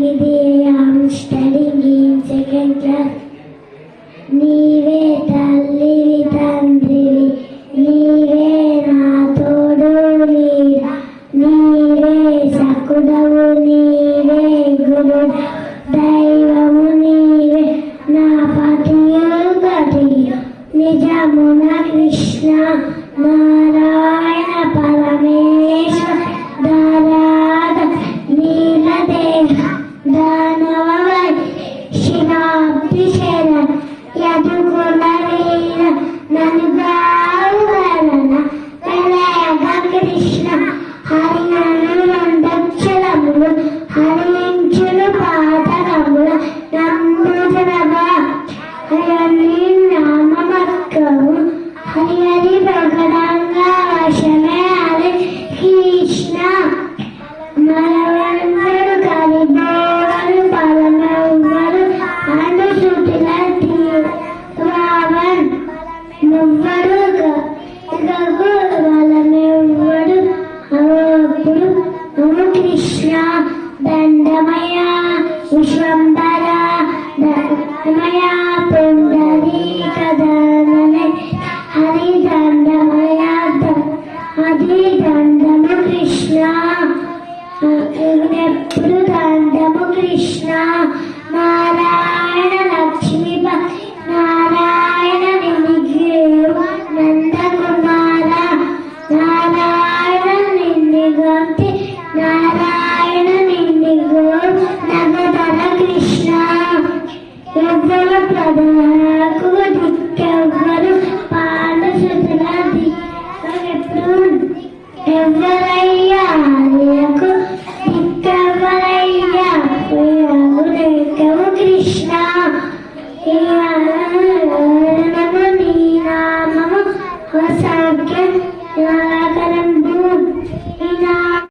Gidi, I'm studying in second class. నీవే తల్లివి తండ్రివి, నీవే నా తోడు నీడ, నీవే సకుడవు, నీవే గురు దైవము, నీవే నా పతియు గతియు, నిజమున కృష్ణ నారాయణ పరమేశ్వర దరాద నీలదేహ దానవ శివాబ్ది శరణ యదుకుల వీర ననుగావరణ ప్రళయగ కృష్ణ హరిణను రెండక్షరములు హరించును పాతరముల నందుజనగా హరి నామమక్కము హరి ప్రకటంగా వశమే హరి కృష్ణ మరవందరు కరిదేవరు పరమెవ్వరు అను సుటిల రావణ్ నువ్వరు గగు వలమెవ్వడు అప్పుడు నము కృష్ణ దండమయ విశ్వంబర దండమయ